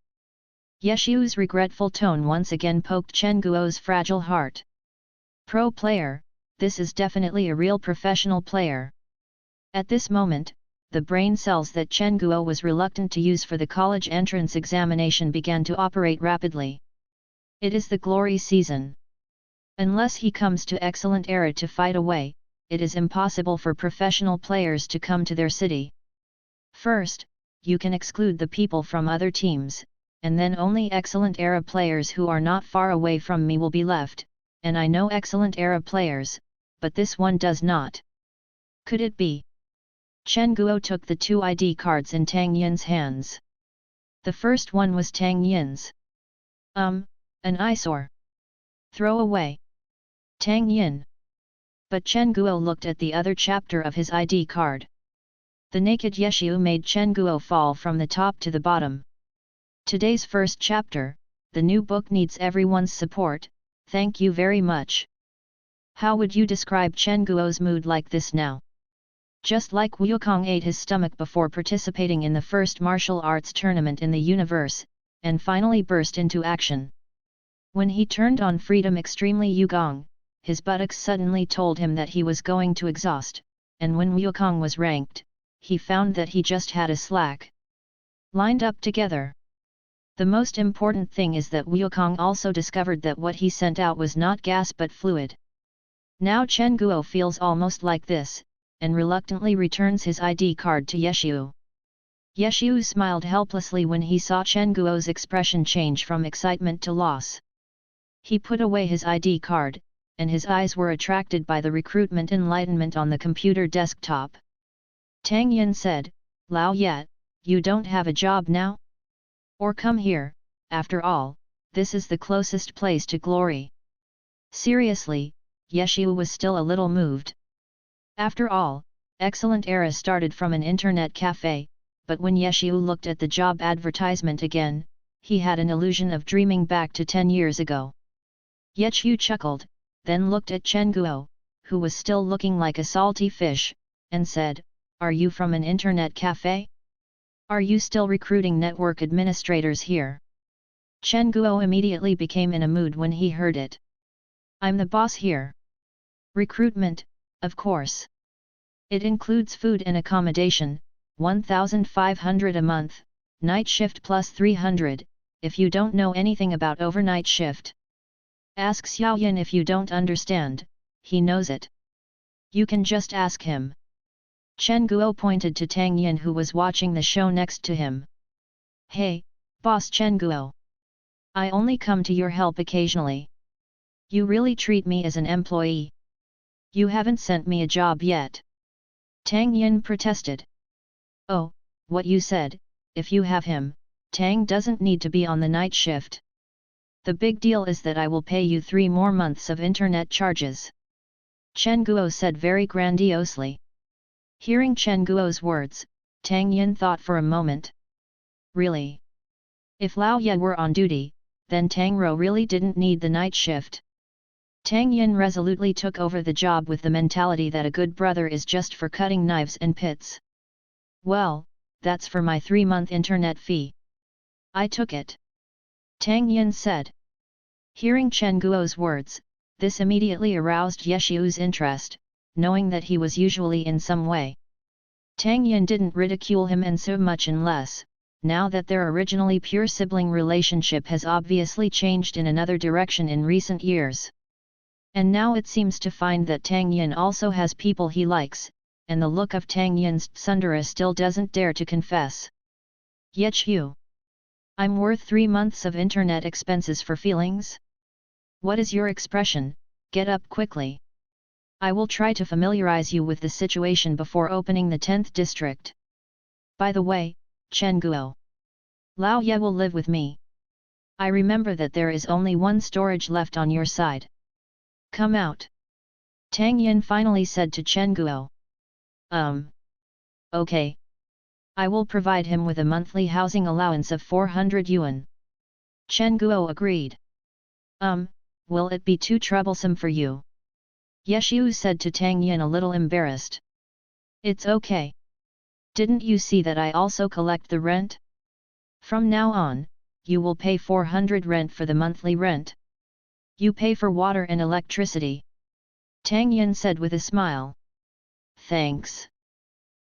Yeqiu's regretful tone once again poked Chen Guo's fragile heart. Pro player, this is definitely a real professional player. At this moment, the brain cells that Chen Guo was reluctant to use for the college entrance examination began to operate rapidly. It is the glory season. Unless he comes to excellent era to fight away, it is impossible for professional players to come to their city. First, you can exclude the people from other teams, and then only excellent era players who are not far away from me will be left, and I know excellent era players, but this one does not. Could it be? Chen Guo took the 2 ID cards in Tang Yin's hands. The first one was Tang Yin's. An eyesore. Throw away. Tang Yin. But Chen Guo looked at the other chapter of his ID card. The naked Yeshu made Chen Guo fall from the top to the bottom. Today's first chapter, the new book needs everyone's support, thank you very much. How would you describe Chen Guo's mood like this now? Just like Wukong ate his stomach before participating in the first martial arts tournament in the universe, and finally burst into action. When he turned on freedom extremely Wukong, his buttocks suddenly told him that he was going to exhaust, and when Wukong was ranked, he found that he just had a slack lined up together. The most important thing is that Wukong also discovered that what he sent out was not gas but fluid. Now Chen Guo feels almost like this, and reluctantly returns his ID card to Yeshu. Yeshu smiled helplessly when he saw Chen Guo's expression change from excitement to loss. He put away his ID card, and his eyes were attracted by the recruitment enlightenment on the computer desktop. Tang Yin said, "Lao Yet, you don't have a job now? Or come here, after all, this is the closest place to glory." Seriously, Yeshu was still a little moved. After all, Excellent Era started from an internet cafe, but when Yeshu looked at the job advertisement again, he had an illusion of dreaming back to 10 years ago. Yeshu chuckled, then looked at Chen Guo, who was still looking like a salty fish, and said, "Are you from an internet cafe? Are you still recruiting network administrators here?" Chen Guo immediately became in a mood when he heard it. "I'm the boss here. Recruitment, of course. It includes food and accommodation, 1,500 a month, night shift plus 300, if you don't know anything about overnight shift. Ask Xiaoyan if you don't understand, he knows it. You can just ask him." Chen Guo pointed to Tang Yin who was watching the show next to him. "Hey, boss Chen Guo. I only come to your help occasionally. You really treat me as an employee. You haven't sent me a job yet." Tang Yin protested. "Oh, what you said, if you have him, Tang doesn't need to be on the night shift. The big deal is that I will pay you 3 more months of internet charges." Chen Guo said very grandiosely. Hearing Chen Guo's words, Tang Yin thought for a moment. Really? If Lao Ye were on duty, then Tang Ro really didn't need the night shift. Tang Yin resolutely took over the job with the mentality that a good brother is just for cutting knives and pits. "Well, that's for my 3-month internet fee. I took it," Tang Yin said. Hearing Chen Guo's words, this immediately aroused Yeshu's interest, knowing that he was usually in some way. Tang Yin didn't ridicule him and so much unless, now that their originally pure sibling relationship has obviously changed in another direction in recent years. And now it seems to find that Tang Yin also has people he likes, and the look of Tang Yin's tsundere still doesn't dare to confess. "Yeshu, I'm worth 3 months of internet expenses for feelings? What is your expression? Get up quickly. I will try to familiarize you with the situation before opening the 10th district. By the way, Chen Guo. Lao Ye will live with me. I remember that there is only one storage left on your side. Come out." Tang Yin finally said to Chen Guo. Okay. I will provide him with a monthly housing allowance of 400 yuan. Chen Guo agreed. Will it be too troublesome for you?" Yeshu said to Tang Yin a little embarrassed. "It's okay. Didn't you see that I also collect the rent? From now on, you will pay 400 rent for the monthly rent. You pay for water and electricity." Tang Yin said with a smile. "Thanks."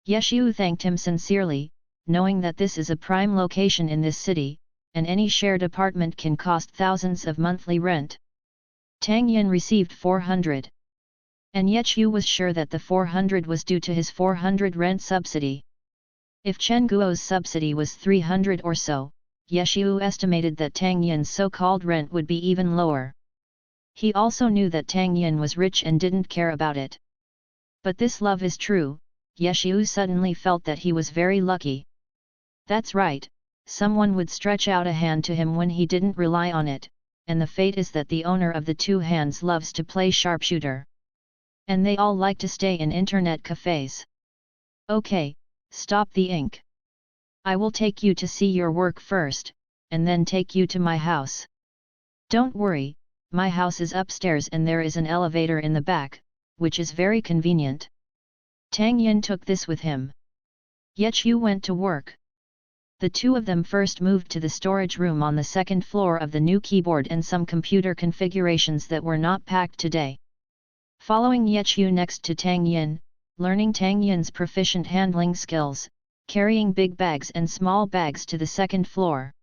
Yeshu thanked him sincerely, knowing that this is a prime location in this city, and any shared apartment can cost thousands of monthly rent. Tang Yin received 400. And Yeshu was sure that the 400 was due to his 400 rent subsidy. If Chen Guo's subsidy was 300 or so, Yeshu estimated that Tang Yin's so-called rent would be even lower. He also knew that Tang Yin was rich and didn't care about it. But this love is true, Yeshu suddenly felt that he was very lucky. That's right, someone would stretch out a hand to him when he didn't rely on it, and the fate is that the owner of the 2 hands loves to play sharpshooter. And they all like to stay in internet cafes. Okay, Stop the ink. I will take you to see your work first, and then take you to my house. Don't worry, my house is upstairs and there is an elevator in the back, which is very convenient. Tang Yin took this with him. Yechiu went to work. The two of them first moved to the storage room on the second floor of the new keyboard and some computer configurations that were not packed today. Following Yechiu next to Tang Yin, learning Tang Yin's proficient handling skills, carrying big bags and small bags to the second floor.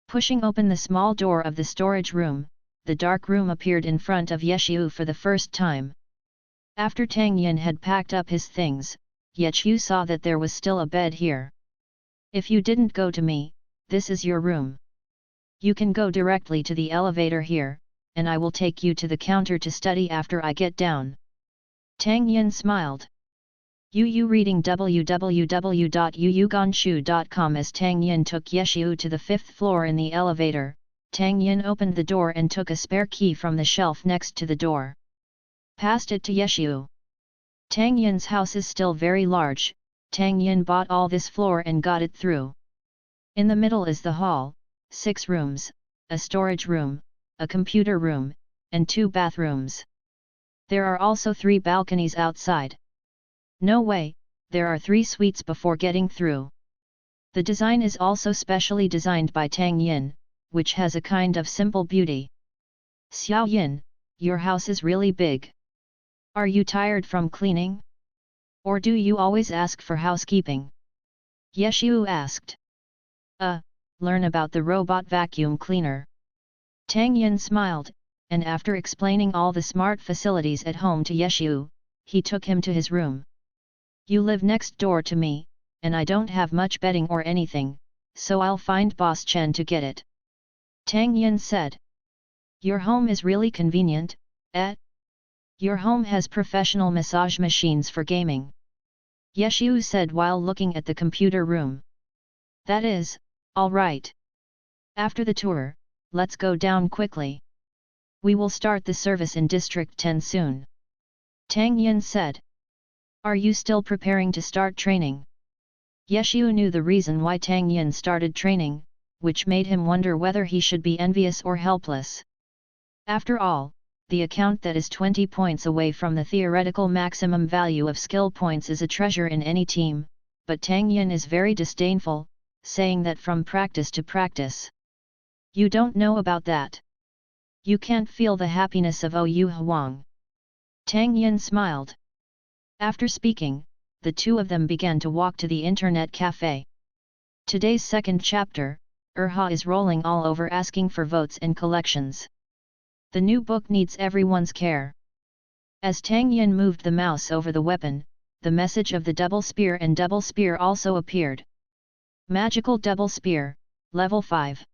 Pushing open the small door of the storage room, the dark room appeared in front of Yechiu for the first time. After Tang Yin had packed up his things, Yechiu saw that there was still a bed here. If you didn't go to me, this is your room. You can go directly to the elevator here, and I will take you to the counter to study after I get down. Tang Yin smiled. Yu reading www.yuyuganshu.com. As Tang Yin took Yechiu to the fifth floor in the elevator, Tang Yin opened the door and took a spare key from the shelf next to the door. Passed it to Yechiu. Tang Yin's house is still very large. Tang Yin bought all this floor and got it through. In the middle is the hall, 6 rooms, a storage room, a computer room, and 2 bathrooms. There are also 3 balconies outside. No way, there are 3 suites before getting through. The design is also specially designed by Tang Yin, which has a kind of simple beauty. Xiao Yin, your house is really big. Are you tired from cleaning? Or do you always ask for housekeeping? Yechiu asked. Learn about the robot vacuum cleaner. Tang Yin smiled, and after explaining all the smart facilities at home to Yechiu, he took him to his room. You live next door to me, and I don't have much bedding or anything, so I'll find Boss Chen to get it. Tang Yin said. Your home is really convenient, eh? Your home has professional massage machines for gaming. Yechiu said while looking at the computer room. That is, all right. After the tour, let's go down quickly. We will start the service in District 10 soon. Tang Yin said. Are you still preparing to start training? Yechiu knew the reason why Tang Yin started training, which made him wonder whether he should be envious or helpless. After all, the account that is 20 points away from the theoretical maximum value of skill points is a treasure in any team, but Tang Yin is very disdainful, saying that from practice to practice. You don't know about that. You can't feel the happiness of Yu Huang. Tang Yin smiled. After speaking, the two of them began to walk to the internet cafe. Today's second chapter, Erha is rolling all over asking for votes and collections. The new book needs everyone's care. As Tang Yin moved the mouse over the weapon, the message of the double spear and double spear also appeared. Magical double spear, level 5.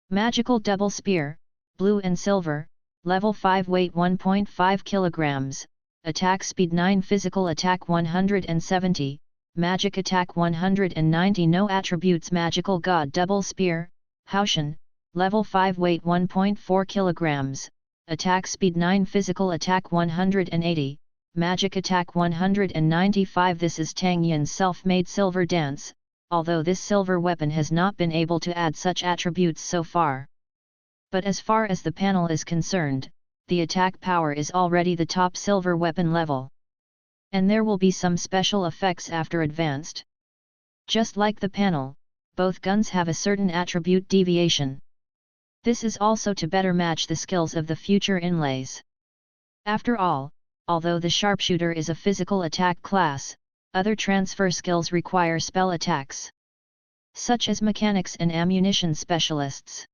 Magical double spear, blue and silver, level 5, weight 1.5 kilograms, attack speed 9, physical attack 170, magic attack 190. No attributes. Magical god double spear, Haoshan, level 5, weight 1.4 kilograms, attack speed 9, physical attack 180, magic attack 195. This is Tang Yin's self-made silver dance, although this silver weapon has not been able to add such attributes so far. But as far as the panel is concerned, the attack power is already the top silver weapon level. And there will be some special effects after advanced. Just like the panel, both guns have a certain attribute deviation. This is also to better match the skills of the future inlays. After all, although the sharpshooter is a physical attack class, other transfer skills require spell attacks, such as mechanics and ammunition specialists.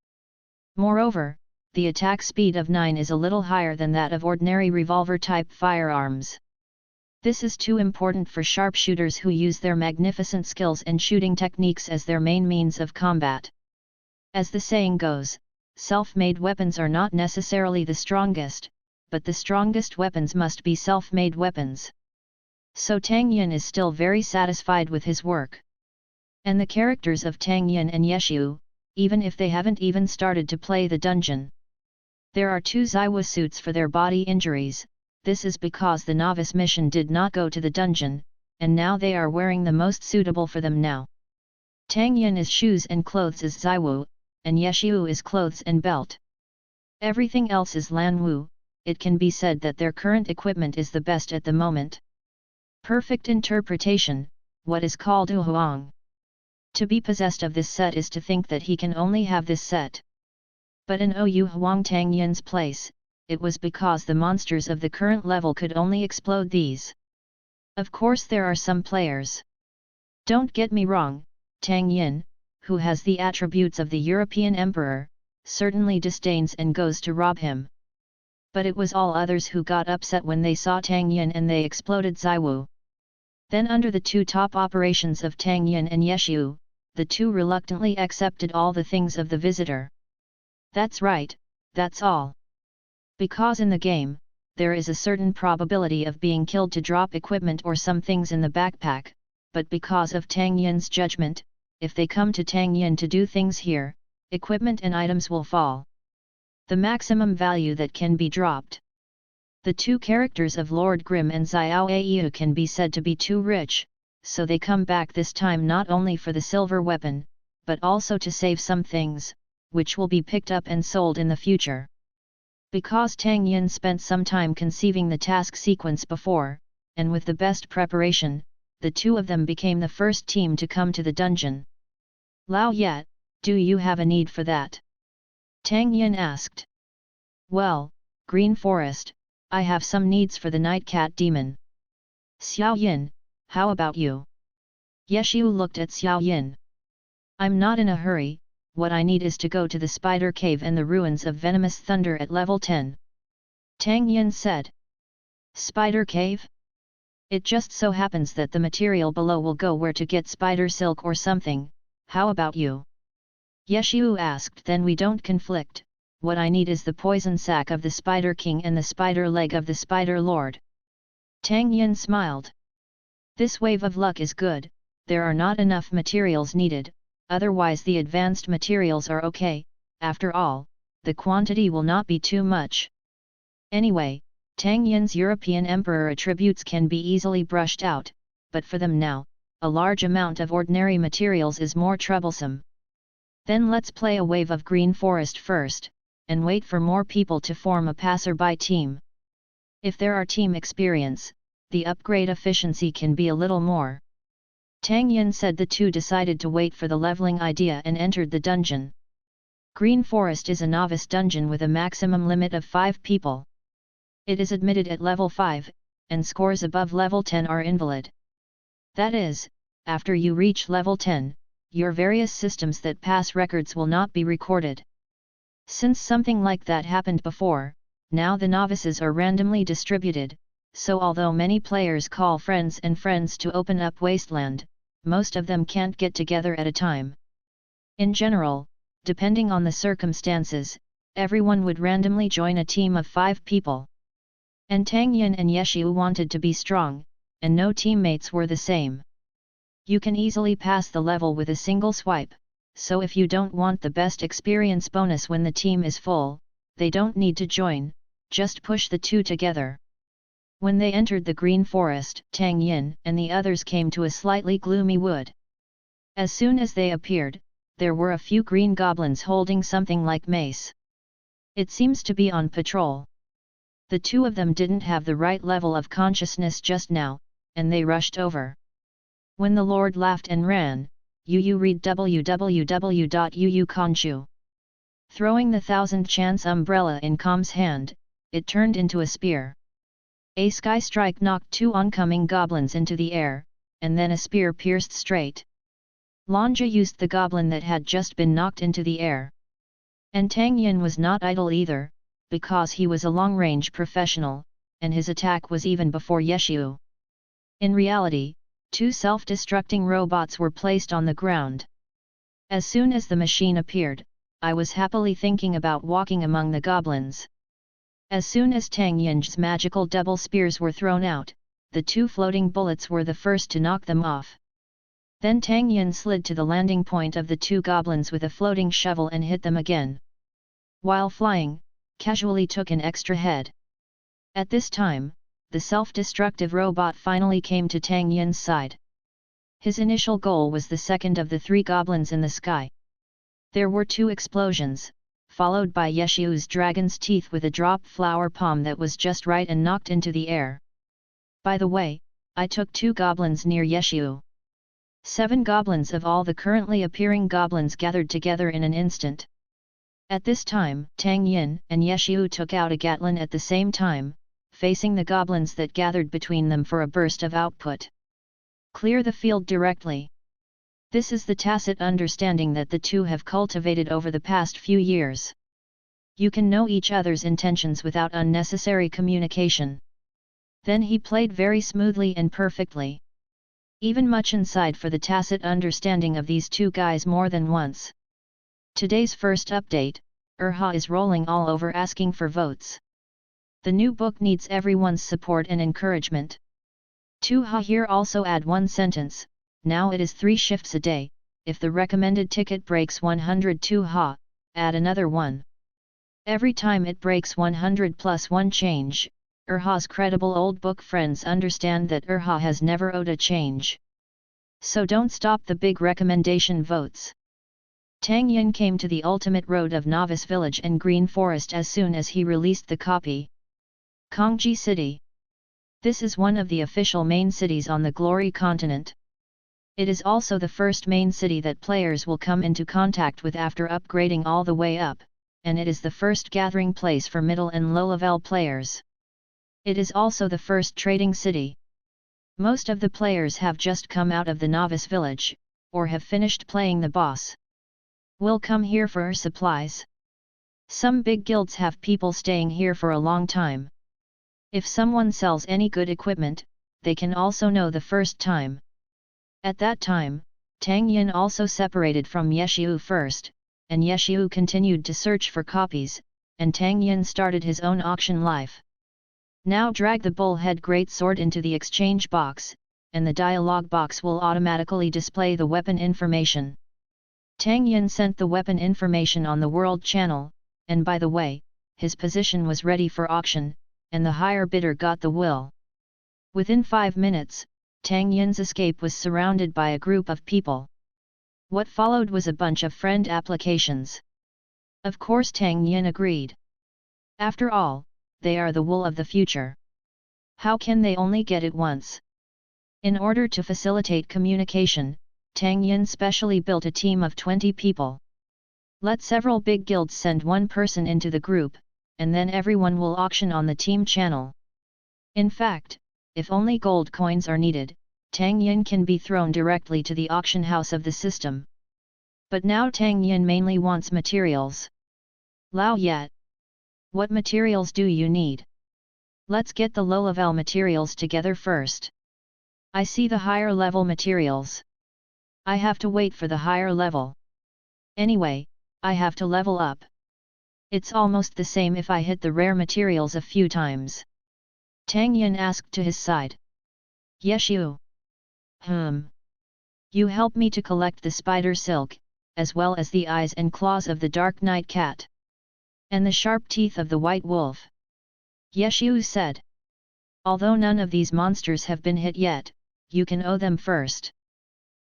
Moreover, the attack speed of 9 is a little higher than that of ordinary revolver-type firearms. This is too important for sharpshooters who use their magnificent skills and shooting techniques as their main means of combat. As the saying goes, self-made weapons are not necessarily the strongest, but the strongest weapons must be self-made weapons. So Tang Yin is still very satisfied with his work. And the characters of Tang Yin and Yechiu, even if they haven't even started to play the dungeon. There are 2 Zaiwa suits for their body injuries. This is because the novice mission did not go to the dungeon, and now they are wearing the most suitable for them now. Tang Yin is shoes and clothes is Zaiwu, and Yeshiu is clothes and belt. Everything else is Lanwu. It can be said that their current equipment is the best at the moment. Perfect interpretation, what is called Huang. To be possessed of this set is to think that he can only have this set. But in Ou Huang Tang Yin's place, it was because the monsters of the current level could only explode these. Of course there are some players. Don't get me wrong, Tang Yin, who has the attributes of the European emperor, certainly disdains and goes to rob him. But it was all others who got upset when they saw Tang Yin and they exploded Zaiwu. Then under the two top operations of Tang Yin and Yeshiu, the two reluctantly accepted all the things of the visitor. That's right, that's all. Because in the game, there is a certain probability of being killed to drop equipment or some things in the backpack, but because of Tang Yin's judgment, if they come to Tang Yin to do things here, equipment and items will fall. The maximum value that can be dropped. The two characters of Lord Grimm and Xiao Aiyu can be said to be too rich, so they come back this time not only for the silver weapon, but also to save some things, which will be picked up and sold in the future. Because Tang Yin spent some time conceiving the task sequence before, and with the best preparation, the two of them became the first team to come to the dungeon. Lao Yet, do you have a need for that? Tang Yin asked. Well, Green Forest, I have some needs for the Night Cat Demon. Xiao Yin, how about you? Yeshiu looked at Xiao Yin. I'm not in a hurry, what I need is to go to the Spider Cave and the ruins of Venomous Thunder at level 10. Tang Yin said. Spider Cave? It just so happens that the material below will go where to get spider silk or something, how about you? Yeshiu asked. Then we don't conflict, what I need is the poison sac of the Spider King and the spider leg of the Spider Lord. Tang Yin smiled. This wave of luck is good, there are not enough materials needed, otherwise the advanced materials are okay, after all, the quantity will not be too much. Anyway, Tang Yin's European Emperor attributes can be easily brushed out, but for them now, a large amount of ordinary materials is more troublesome. Then let's play a wave of Green Forest first, and wait for more people to form a passerby team. If there are team experience, the upgrade efficiency can be a little more. Tang Yin said. The two decided to wait for the leveling idea and entered the dungeon. Green Forest is a novice dungeon with a maximum limit of 5 people. It is admitted at level 5, and scores above level 10 are invalid. That is, after you reach level 10, your various systems that pass records will not be recorded. Since something like that happened before, now the novices are randomly distributed, so although many players call friends and friends to open up Wasteland, most of them can't get together at a time. In general, depending on the circumstances, everyone would randomly join a team of 5 people. And Tang Yin and Yeshiu wanted to be strong, and no teammates were the same. You can easily pass the level with a single swipe, so if you don't want the best experience bonus when the team is full, they don't need to join, just push the two together. When they entered the Green Forest, Tang Yin and the others came to a slightly gloomy wood. As soon as they appeared, there were a few green goblins holding something like mace. It seems to be on patrol. The two of them didn't have the right level of consciousness just now, and they rushed over. When the Lord laughed and ran, Yu read www.yu. Throwing the 1000 chance umbrella in Com's hand, it turned into a spear. A sky strike knocked 2 oncoming goblins into the air, and then a spear pierced straight. Lanja used the goblin that had just been knocked into the air. And Tang Yin was not idle either, because he was a long-range professional, and his attack was even before Yeshiu. In reality, 2 self-destructing robots were placed on the ground. As soon as the machine appeared, I was happily thinking about walking among the goblins. As soon as Tang Yin's magical double spears were thrown out, the 2 floating bullets were the first to knock them off. Then Tang Yin slid to the landing point of the 2 goblins with a floating shovel and hit them again. While flying, casually took an extra head. At this time, the self-destructive robot finally came to Tang Yin's side. His initial goal was the second of the 3 goblins in the sky. There were 2 explosions, followed by Yeshu's dragon's teeth with a drop flower palm that was just right and knocked into the air. By the way, I took 2 goblins near Yeshu. 7 goblins of all the currently appearing goblins gathered together in an instant. At this time, Tang Yin and Yeshu took out a Gatling at the same time, facing the goblins that gathered between them for a burst of output. Clear the field directly. This is the tacit understanding that the two have cultivated over the past few years. You can know each other's intentions without unnecessary communication. Then he played very smoothly and perfectly. Even much inside for the tacit understanding of these 2 guys more than once. Today's first update, Urha is rolling all over asking for votes. The new book needs everyone's support and encouragement. 2 ha here also add 1 sentence, now it is 3 shifts a day, if the recommended ticket breaks 102 ha, add another 1. Every time it breaks 100 plus 1 change, Urha's credible old book friends understand that Urha has never owed a change. So don't stop the big recommendation votes. Tang Yin came to the ultimate road of Novice Village and Green Forest as soon as he released the copy. Kongji City. This is one of the official main cities on the Glory Continent. It is also the first main city that players will come into contact with after upgrading all the way up, and it is the first gathering place for middle and low-level players. It is also the first trading city. Most of the players have just come out of the Novice Village, or have finished playing the boss. Will come here for supplies. Some big guilds have people staying here for a long time. If someone sells any good equipment, they can also know the first time. At that time, Tang Yin also separated from Yeshu first, and Yeshu continued to search for copies, and Tang Yin started his own auction life. Now drag the bullhead greatsword into the exchange box, and the dialogue box will automatically display the weapon information. Tang Yin sent the weapon information on the World Channel, and by the way, his position was ready for auction, and the higher bidder got the will. Within 5 minutes, Tang Yin's escape was surrounded by a group of people. What followed was a bunch of friend applications. Of course Tang Yin agreed. After all, they are the wool of the future. How can they only get it once? In order to facilitate communication, Tang Yin specially built a team of 20 people. Let several big guilds send 1 person into the group, and then everyone will auction on the team channel. In fact, if only gold coins are needed, Tang Yin can be thrown directly to the auction house of the system. But now Tang Yin mainly wants materials. Lao Yat. What materials do you need? Let's get the low-level materials together first. I see the higher level materials. I have to wait for the higher level. Anyway, I have to level up. It's almost the same if I hit the rare materials a few times. Tang Yin asked to his side. Yeshu. You help me to collect the spider silk, as well as the eyes and claws of the dark night cat. And the sharp teeth of the white wolf. Yeshu said. Although none of these monsters have been hit yet, you can owe them first.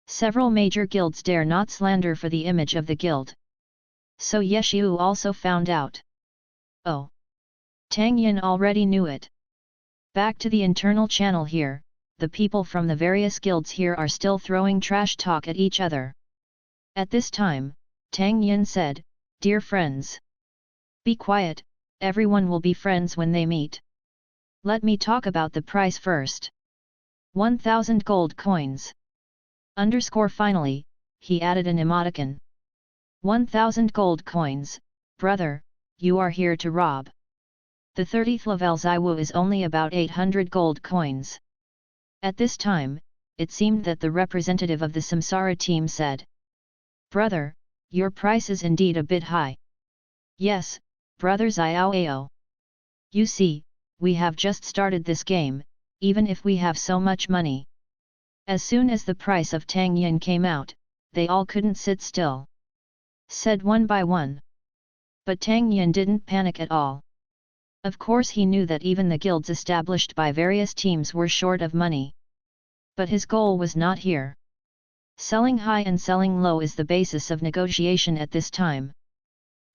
Several major guilds dare not slander for the image of the guild. So Yeshu also found out. Oh! Tang Yin already knew it. Back to the internal channel here, the people from the various guilds here are still throwing trash talk at each other. At this time, Tang Yin said, "Dear friends. Be quiet, everyone will be friends when they meet. Let me talk about the price first. 1,000 gold coins. Finally, he added an emoticon. 1,000 gold coins, brother, you are here to rob. The 30th level Zaiwu is only about 800 gold coins. At this time, it seemed that the representative of the Samsara team said. Brother, your price is indeed a bit high. Yes, brother Xiao. You see, we have just started this game, even if we have so much money. As soon as the price of Tang Yin came out, they all couldn't sit still. Said one by one. But Tang Yin didn't panic at all. Of course he knew that even the guilds established by various teams were short of money. But his goal was not here. Selling high and selling low is the basis of negotiation at this time.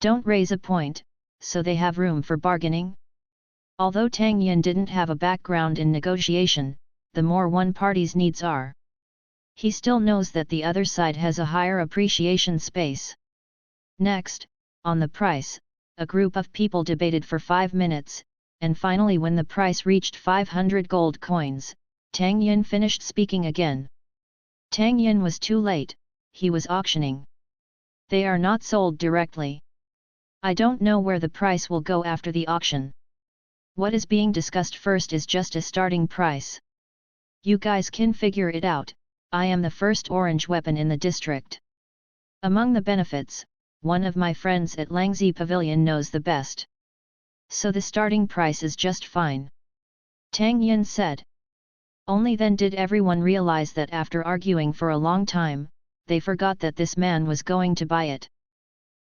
Don't raise a point, so they have room for bargaining. Although Tang Yin didn't have a background in negotiation, the more one party's needs are, he still knows that the other side has a higher appreciation space. Next, on the price, a group of people debated for 5 minutes, and finally when the price reached 500 gold coins, Tang Yin finished speaking again. Tang Yin was too late, he was auctioning. They are not sold directly. I don't know where the price will go after the auction. What is being discussed first is just a starting price. You guys can figure it out. I am the first orange weapon in the district. Among the benefits, one of my friends at Langzi Pavilion knows the best. So the starting price is just fine. Tang Yin said. Only then did everyone realize that after arguing for a long time, they forgot that this man was going to buy it.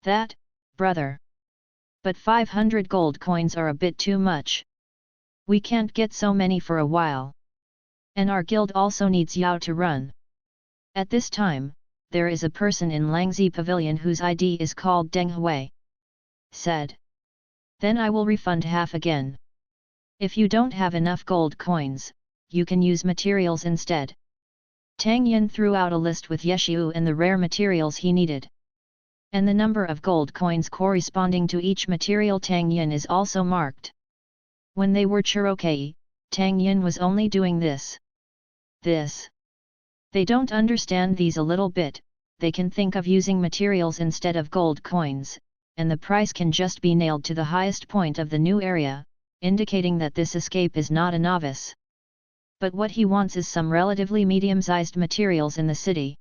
That, brother. But 500 gold coins are a bit too much. We can't get so many for a while. And our guild also needs Yao to run. At this time, there is a person in Langzi Pavilion whose ID is called Deng Hui. Said. Then I will refund half again. If you don't have enough gold coins, you can use materials instead. Tang Yin threw out a list with Yeshu and the rare materials he needed. And the number of gold coins corresponding to each material Tang Yin is also marked. When they were Cherokee, Tang Yin was only doing this. They don't understand these a little bit, they can think of using materials instead of gold coins, and the price can just be nailed to the highest point of the new area, indicating that this escape is not a novice. But what he wants is some relatively medium-sized materials in the city.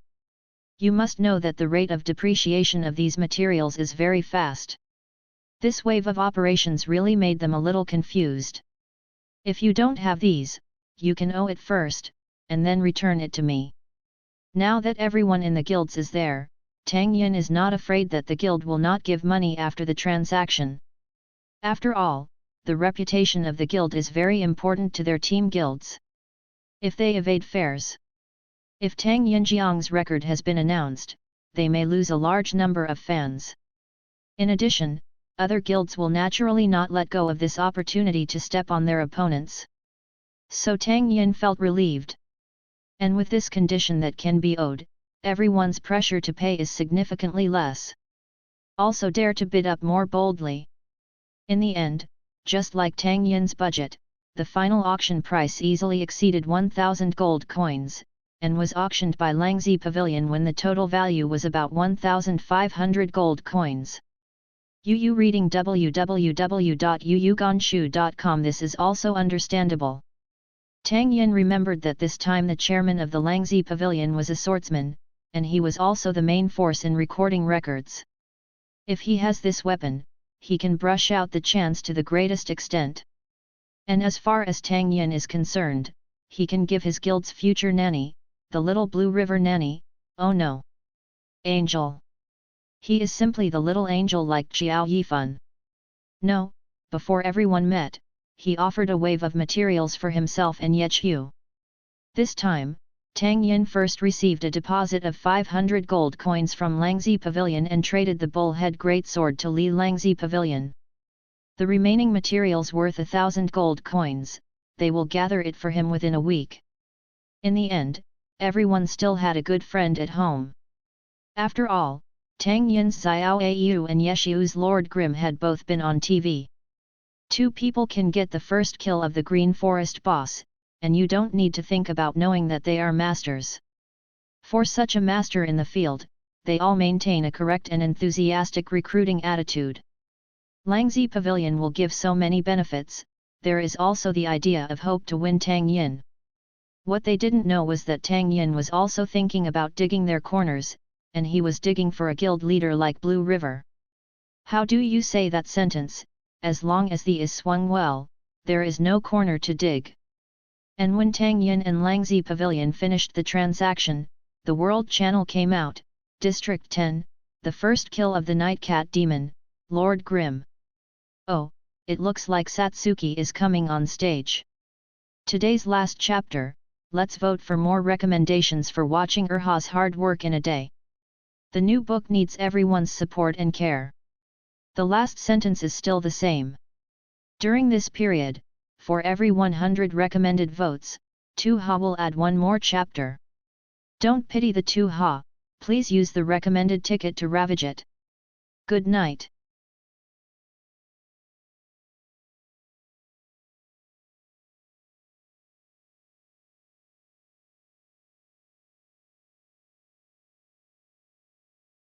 You must know that the rate of depreciation of these materials is very fast. This wave of operations really made them a little confused. If you don't have these, you can owe it first, and then return it to me. Now that everyone in the guilds is there, Tang Yin is not afraid that the guild will not give money after the transaction. After all, the reputation of the guild is very important to their team guilds. If they evade fares. If Tang Yinjiang's record has been announced, they may lose a large number of fans. In addition, other guilds will naturally not let go of this opportunity to step on their opponents. So Tang Yin felt relieved. And with this condition that can be owed, everyone's pressure to pay is significantly less. Also dare to bid up more boldly. In the end, just like Tang Yin's budget, the final auction price easily exceeded 1,000 gold coins, and was auctioned by Langzi Pavilion when the total value was about 1,500 gold coins. Yu reading www.yuyuganshu.com. This is also understandable. Tang Yin remembered that this time the chairman of the Langzi Pavilion was a swordsman, and he was also the main force in recording records. If he has this weapon, he can brush out the chance to the greatest extent. And as far as Tang Yin is concerned, he can give his guild's future nanny, the little Blue River nanny, oh no. Angel. He is simply the little angel like Jiao Yifan. No, before everyone met, he offered a wave of materials for himself and Yechu. This time, Tang Yin first received a deposit of 500 gold coins from Langzi Pavilion and traded the bullhead greatsword to Li Langzi Pavilion. The remaining materials worth 1,000 gold coins, they will gather it for him within a week. In the end, everyone still had a good friend at home. After all, Tang Yin's Xiao Au and Yeshu's Lord Grim had both been on TV. Two people can get the first kill of the Green Forest boss, and you don't need to think about knowing that they are masters. For such a master in the field, they all maintain a correct and enthusiastic recruiting attitude. Langzi Pavilion will give so many benefits, there is also the idea of hope to win Tang Yin. What they didn't know was that Tang Yin was also thinking about digging their corners, and he was digging for a guild leader like Blue River. How do you say that sentence? As long as the is swung well, there is no corner to dig. And when Tang Yin and Langzi Pavilion finished the transaction, the World Channel came out, District 10, the first kill of the Nightcat Demon, Lord Grim. Oh, it looks like Satsuki is coming on stage. Today's last chapter, let's vote for more recommendations for watching Erha's hard work in a day. The new book needs everyone's support and care. The last sentence is still the same. During this period, for every 100 recommended votes, 2Ha will add one more chapter. Don't pity the 2Ha, please use the recommended ticket to ravage it. Good night.